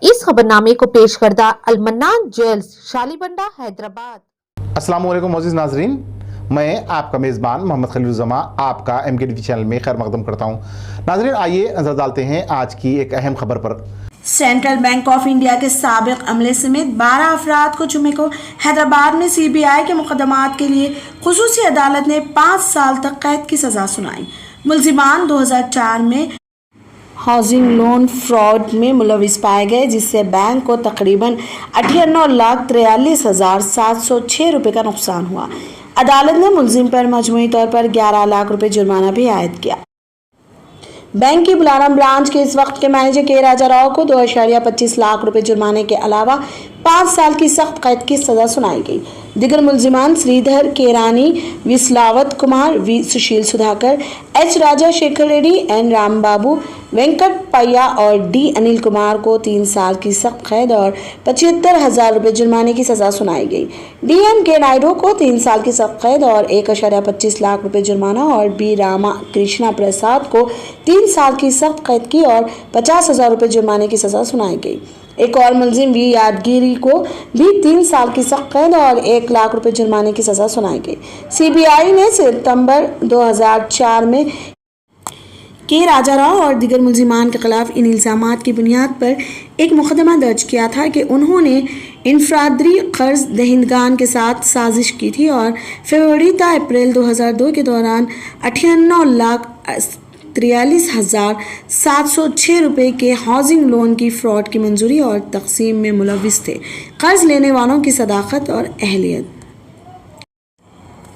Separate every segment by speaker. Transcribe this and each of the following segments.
Speaker 1: इस खबरनामे को पेश करदा अलमन्नान ज्वेल्स शालीबंडा हैदराबाद।
Speaker 2: अस्सलाम वालेकुम मोअज़्ज़िज़ नाज़रीन, मैं आपका मेज़बान मोहम्मद खलीलुज़्ज़मा आपका MKTV चैनल में खैर मक़दम करता हूँ। नाज़रीन, आइए नज़र डालते हैं आज की एक अहम खबर पर।
Speaker 3: सेंट्रल बैंक ऑफ इंडिया के साबिक अमले समेत 12 अफराद को जुमे को हैदराबाद में CBI के मुकदमात के लिए खुसूसी अदालत ने 5 साल तक कैद की सजा सुनाई। मुलजिमान 2004 में हाउसिंग लोन फ्रॉड में मुलविस पाए गए, जिससे बैंक को तकरीबन 98,43,706 रुपये का नुकसान हुआ। अदालत ने मुलजिम पर मजमूई तौर पर 11 लाख रुपये जुर्माना भी आयद किया। बैंक की बुलाराम ब्रांच के इस वक्त के मैनेजर के राजा राव को 2.25 लाख रुपए जुर्माने के अलावा 5 साल की सख्त कैद की सजा सुनाई गई। दिगर मुलजिमान Sridhar Kerani, Vislavath Kumar, V Sushil Sudhakar, H Raja Shekhar Reddy, N Ram Babu, Venkat Payya और D अनिल कुमार को 3 साल की सख्त कैद और 75,000 रुपये जुर्माने की सजा सुनाई गई। DM के नायडू को 3 साल की सख्त कैद और 1.25 लाख रुपये जुर्माना और B रामा कृष्णा प्रसाद को 3 साल की सख्त कैद की और 50,000 रुपये जुर्माने की सजा सुनाई गई। एक और मुलजिम वी यादगिरी को भी 3 साल की सख्त कैद और 1 लाख रुपए जुर्माने की सजा सुनाई गई। CBI ने सितंबर 2004 में के राजा राव और दिगर मुलजिमान के खिलाफ इन इल्जामात की बुनियाद पर एक मुकदमा दर्ज किया था कि उन्होंने इनफरादी कर्ज दहिंदगान के साथ साजिश की थी और फरवरी ता अप्रैल 2002 के दौरान 98,43,706 रुपये के हाउसिंग लोन की फ्रॉड की मंजूरी और तकसीम में मुलविस थे। कर्ज लेने वालों की सदाकत और अहलियत।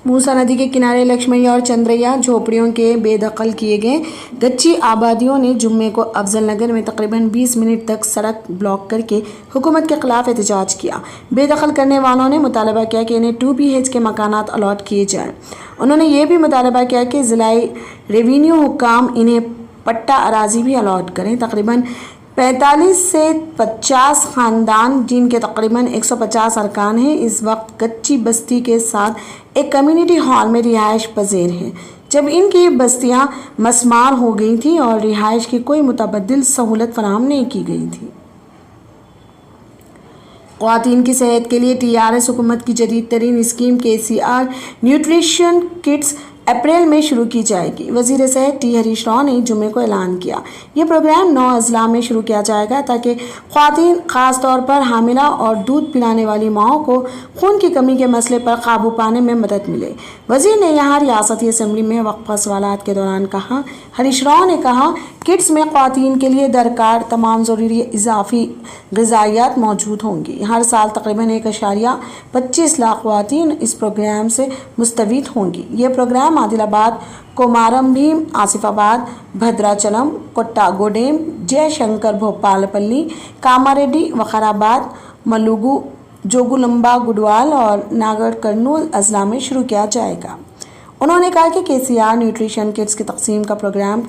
Speaker 3: मूसा नदी के किनारे लक्ष्मैया और चंद्रैया झोपड़ियों के बेदखल किए गए गच्ची आबादियों ने जुम्मे को अफजल नगर में तकरीबन 20 मिनट तक सड़क ब्लॉक करके हुकूमत के खिलाफ एहतजाज किया। बेदखल करने वालों ने मुतालबा किया कि इन्हें 2BH के मकानात अलॉट किए जाएं। उन्होंने ये भी मुतालबा किया कि ज़िलाई रेवेन्यू हुक्काम इन्हें पट्टा अराजी भी अलॉट करें। तकरीबन 45 से 50 ख़ानदान, जिनके तकरीबन 150 अरकान हैं, इस वक्त कच्ची बस्ती के साथ एक कम्युनिटी हॉल में रिहाइश पजीर हैं, जब इनकी बस्तियां मसमार हो गई थी और रिहाइश की कोई मुतबद्दिल सहूलत फराहम नहीं की गई थी। ख़वातीन की सेहत के लिए TRS हुकूमत की जदीद तरीन स्कीम KCR न्यूट्रिशन किट्स अप्रैल में शुरू की जाएगी। वज़ीर सेहत T हरीश राव ने जुमे को ऐलान किया। ये प्रोग्राम 9 अजला में शुरू किया जाएगा ताकि ख़वातीन, ख़ास तौर पर हामिला और दूध पिलाने वाली माओं को खून की कमी के मसले पर काबू पाने में मदद मिले। वज़ीर ने यहाँ रियासती असम्बली में वक्फा सवालात के दौरान कहा। हरीश राव ने कहा, किट्स में ख़वातीन के लिए दरकार तमाम ज़रूरी इजाफी ग़िज़ाइयात मौजूद होंगी। हर साल तकरीबन 1.25 लाख ख़वातीन इस प्रोग्राम से मुस्तफ़ीद होंगी। ये प्रोग्राम आदिलाबाद, कोमारम भीम, आसिफाबाद, भद्राचलम, कोट्टागोडेम, जयशंकर, भोपालपल्ली, कामारेड्डी, वखाराबाद, मलुगु, जोगुलंबा, गुडवाल और नागर कर्नूल अजला में शुरू किया जाएगा। उन्होंने कहा कि KCR न्यूट्रिशन किट्स की तकसीम का प्रोग्राम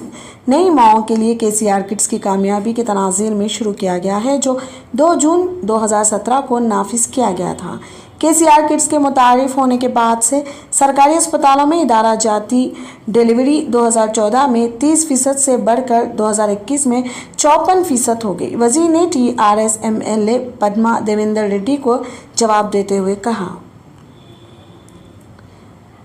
Speaker 3: नई माओं के लिए KCR किट्स की कामयाबी के तनाज़ुर में शुरू किया गया है, जो 2 जून 2017 को नाफिज किया गया था। KCR किट्स के मुतारिफ होने के बाद से सरकारी अस्पतालों में इदारा जाती डिलीवरी 2014 में 30% से बढ़कर 2021 में 54% हो गई। वज़ीर ने TRS MLA पद्मा देवेंद्र रेड्डी को जवाब देते हुए कहा,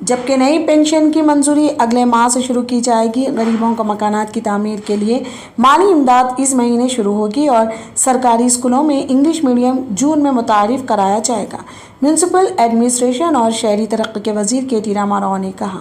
Speaker 3: जबकि नई पेंशन की मंजूरी अगले माह से शुरू की जाएगी। गरीबों को मकानात की तामीर के लिए माली इमदाद इस महीने शुरू होगी और सरकारी स्कूलों में इंग्लिश मीडियम जून में मुतारिफ कराया जाएगा। म्यूनसिपल एडमिनिस्ट्रेशन और शहरी तरक्की के वजीर KT रामाराव ने कहा।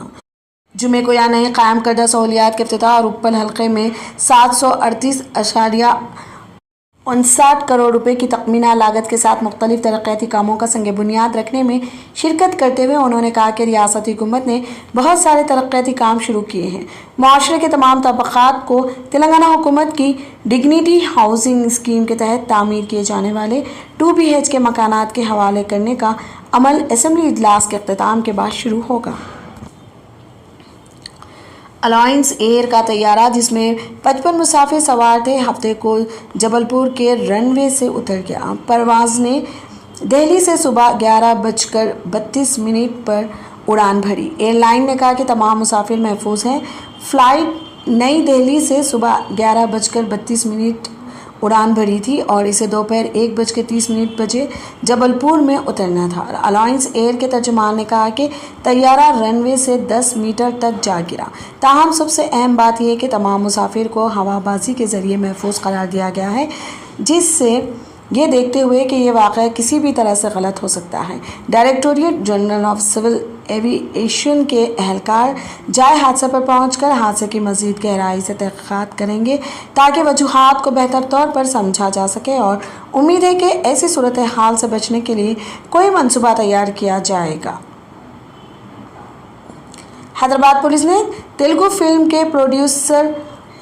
Speaker 3: जुमे को यहाँ नए कायम करदा सहूलियात के इफ्तिताह और उपल हल्के में 738.59 करोड़ रुपए की तखमीना लागत के साथ मुख्तलिफ तरक्याती कामों का संग बुनियाद रखने में शिरकत करते हुए उन्होंने कहा कि रियासती हुकूमत ने बहुत सारे तरक्याती काम शुरू किए हैं। माशरे के तमाम तबक़ात को तेलंगाना हुकूमत की डिग्निटी हाउसिंग स्कीम के तहत तामीर किए जाने वाले 2BH के मकानात के हवाले करने का अमल असम्बली इजलास के अख्तिताम के बाद शुरू होगा। अलायंस एयर का तैयारा, जिसमें 55 मुसाफिर सवार थे, हफ्ते को जबलपुर के रनवे से उतर गया। परवाज़ ने दिल्ली से सुबह 11:32 पर उड़ान भरी। एयरलाइन ने कहा कि तमाम मुसाफिर महफूज हैं। फ़्लाइट नई दिल्ली से सुबह 11:32 उड़ान भरी थी और इसे दोपहर 1:30 बजे जबलपुर में उतरना था। अलायंस एयर के तर्जुमान ने कहा कि तैयारा रनवे से 10 मीटर तक जा गिरा। ताहम सबसे अहम बात यह है कि तमाम मुसाफिर को हवाबाजी के जरिए महफूज करार दिया गया है, जिससे ये देखते हुए कि ये वाक़या किसी भी तरह से गलत हो सकता है। Directorate general of civil aviation के एहलकार जाए हादसे पर पहुंचकर हादसे की मज़ीद गहराई से तहक़ीक़ात करेंगे ताकि वजूहात को बेहतर तौर पर समझा जा सके और उम्मीद है कि ऐसी सूरत हाल से बचने के लिए कोई मंसूबा तैयार किया जाएगा। हैदराबाद पुलिस ने तेलुगु फिल्म के प्रोड्यूसर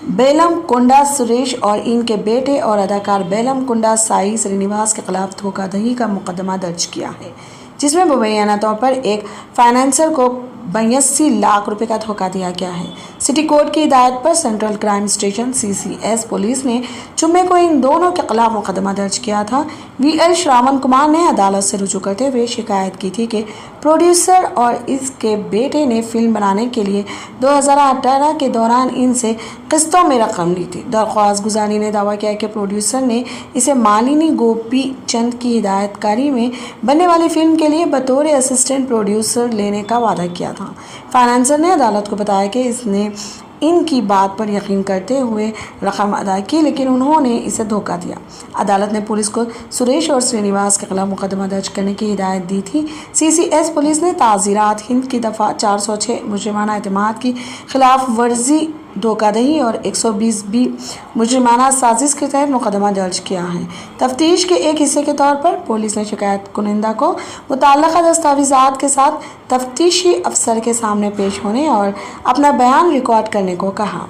Speaker 3: बेलम कोंडा सुरेश और इनके बेटे और अदाकार बेलम कोंडा साई श्रीनिवास के खिलाफ धोखाधड़ी का मुकदमा दर्ज किया है, जिसमें मुबैना तौर पर एक फाइनेंसर को 82 लाख रुपए का धोखा दिया गया है। सिटी कोर्ट की हिदायत पर central crime station CCS police ने जुम्मे को इन दोनों के खिलाफ मुकदमा दर्ज किया था। VL श्रावण कुमार ने अदालत से रुजू करते हुए शिकायत की थी कि प्रोड्यूसर और इसके बेटे ने फिल्म बनाने के लिए 2018 के दौरान इनसे किस्तों में रकम ली थी। दरख्वास्त गुजारी ने दावा किया कि प्रोड्यूसर ने इसे मालिनी गोपी चंद की हिदायतकारी में बनने वाली फिल्म के लिए बतौर असिस्टेंट प्रोड्यूसर लेने का वादा किया था। फाइनेंसर ने अदालत को बताया कि इसने इनकी बात पर यकीन करते हुए रकम अदा की, लेकिन उन्होंने इसे धोखा दिया। अदालत ने पुलिस को सुरेश और श्रीनिवास के खिलाफ मुकदमा दर्ज करने की हिदायत दी थी। CCS पुलिस ने ताज़ीरात हिंद की दफ़ा 406 मुजरिमाना एतमाद की खिलाफ वर्जी, धोखाधड़ी और 120B मुजरिमाना साजिश के तहत मुकदमा दर्ज किया है। तफ्तीश के एक हिस्से के तौर पर पुलिस ने शिकायत कुनिंदा को मुतल्लका दस्तावेज़ात के साथ तफ्तीशी अफसर के सामने पेश होने और अपना बयान रिकॉर्ड करने को कहा।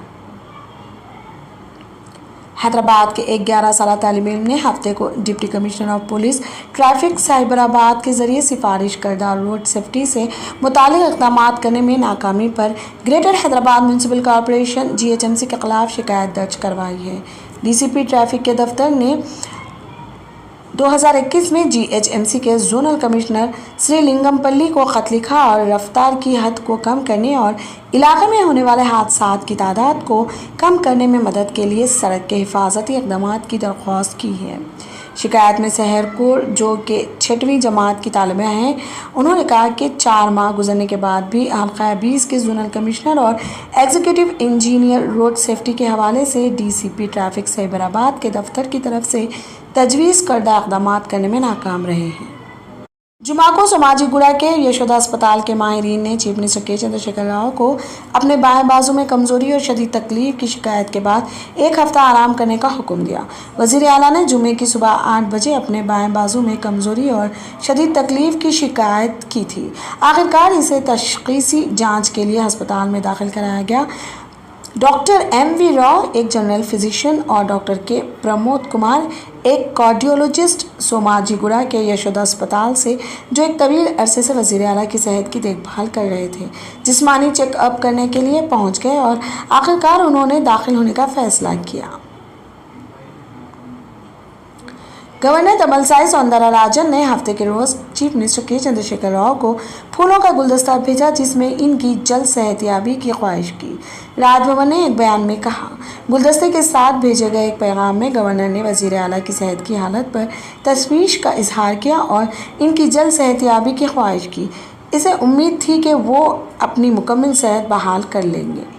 Speaker 3: हैदराबाद के एक 11 साला तालिब इल्म ने हफ्ते को deputy commissioner of police traffic Cyberabad के जरिए सिफारिश करदा रोड सेफ्टी से मुतालिक इक़दाम करने में नाकामी पर greater Hyderabad municipal corporation GHMC के खिलाफ शिकायत दर्ज करवाई है। DCP ट्रैफिक के दफ्तर ने 2021 में GHMC के जोनल कमिश्नर श्री लिंगमपल्ली को खत लिखा और रफ्तार की हद को कम करने और इलाके में होने वाले हादसात की तादाद को कम करने में मदद के लिए सड़क के हिफाजती इक़दाम की दरख्वास्त की है। शिकायत में सहर कौर, जो कि 6वीं जमात की तालिबा हैं, उन्होंने कहा कि 4 माह गुजरने के बाद भी हल्का 20 के जोनल कमिश्नर और एग्जीक्यूटिव इंजीनियर रोड सेफ्टी के हवाले से DCP ट्रैफिक साइबराबाद के दफ्तर की तरफ से तजवीज़ करदा इक़दाम करने में नाकाम रहे हैं। जुमा को सोमाजीगुड़ा के यशोदा अस्पताल के माहिरीन ने चीफ मिनिस्टर के चंद्रशेखर राव को अपने बाएं बाजू में कमज़ोरी और शदीद तकलीफ की शिकायत के बाद 1 हफ्ता आराम करने का हुक्म दिया। वज़ीर आला ने जुमे की सुबह 8 बजे अपने बाएं बाजू में कमज़ोरी और शदीद तकलीफ की शिकायत की थी। आखिरकार इसे तशख़ीसी जाँच के लिए अस्पताल में दाखिल कराया गया। डॉक्टर MV राव, एक जनरल फिजिशियन, और डॉक्टर के प्रमोद कुमार, एक कार्डियोलॉजिस्ट, सोमाजीगुड़ा के यशोदा अस्पताल से, जो एक तवील अरसे से वज़ीर आला की सेहत की देखभाल कर रहे थे, जिस्मानी चेकअप करने के लिए पहुंच गए और आखिरकार उन्होंने दाखिल होने का फैसला किया। गवर्नर तमिलसाई सौंदरराजन ने हफ्ते के रोज़ चीफ मिनिस्टर के चंद्रशेखर राव को फूलों का गुलदस्ता भेजा, जिसमें इनकी जल्द सेहतयाबी की ख्वाहिश की। राजभवन ने एक बयान में कहा, गुलदस्ते के साथ भेजे गए एक पैगाम में गवर्नर ने वज़ीर आला की सेहत की हालत पर तशवीश का इजहार किया और इनकी जल्द सेहतयाबी की ख्वाहिश की। इसे उम्मीद थी कि वो अपनी मुकम्मल सेहत बहाल कर लेंगे।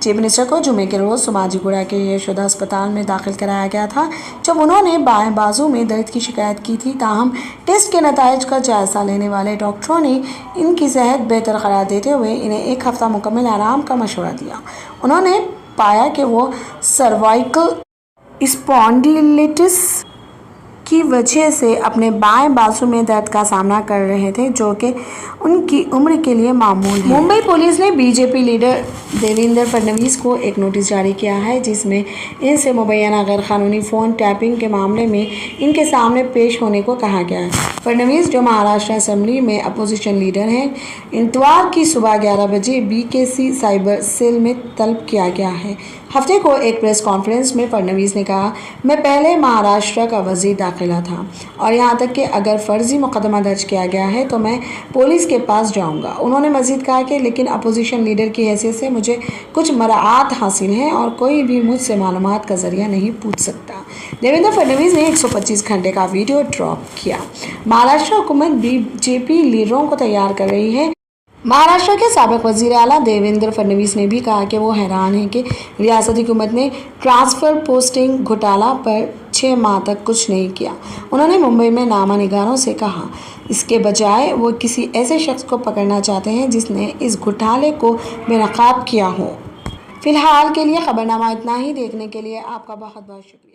Speaker 3: चीफ मिनिस्टर को जुमे के रोज़ सोमाजीगुड़ा के यशोदा अस्पताल में दाखिल कराया गया था, जब उन्होंने बाएं बाजू में दर्द की शिकायत की थी। ताहम टेस्ट के नताइज का जायज़ा लेने वाले डॉक्टरों ने इनकी सेहत बेहतर करार देते हुए इन्हें 1 हफ्ता मुकम्मल आराम का मशवरा दिया। उन्होंने पाया कि वो सर्वाइकल स्पॉन्डिलिटिस की वजह से अपने बाएं बाजू में दर्द का सामना कर रहे थे, जो कि उनकी उम्र के लिए मामूल है। मुंबई पुलिस ने BJP लीडर देवेंद्र फडणवीस को एक नोटिस जारी किया है, जिसमें इनसे मुबैना गैर कानूनी फ़ोन टैपिंग के मामले में इनके सामने पेश होने को कहा गया है। फडणवीस, जो महाराष्ट्र असेंबली में अपोजिशन लीडर हैं, इतवार की सुबह 11 बजे BKC साइबर सेल में तलब किया गया है। हफ्ते को एक प्रेस कॉन्फ्रेंस में फडणवीस ने कहा, मैं पहले महाराष्ट्र का वज़ीर داخلہ تھا اور یہاں تک کہ اگر فرضی مقدمہ درج کیا گیا ہے تو میں پولیس کے پاس جاؤں گا۔ انہوں نے مزید کہا کہ لیکن اپوزیشن لیڈر کی حیثیت سے مجھے کچھ مراعات حاصل ہیں اور کوئی بھی مجھ سے معلومات کا ذریعہ نہیں پوچھ سکتا۔ دیویندر فڈنویس نے 125 گھنٹے کا ویڈیو ڈراپ کیا۔ مہاراشٹر حکومت بی جے پی لیڈروں کو تیار کر رہی ہے۔ مہاراشٹر کے سابق وزیر اعلیٰ دیویندر فڈنویس نے بھی کہا کہ وہ حیران ہیں کہ ریاستی حکومت نے ٹرانسفر پوسٹنگ گھوٹالہ پر 6 ماہ تک کچھ نہیں کیا۔ انہوں نے ممبئی میں نامہ نگاروں سے کہا اس کے بجائے وہ کسی ایسے شخص کو پکڑنا چاہتے ہیں جس نے اس گھوٹالے کو بے نقاب کیا ہو۔ فی الحال کے لیے خبرنامہ اتنا ہی۔ دیکھنے کے لیے آپ کا بہت بہت شکریہ۔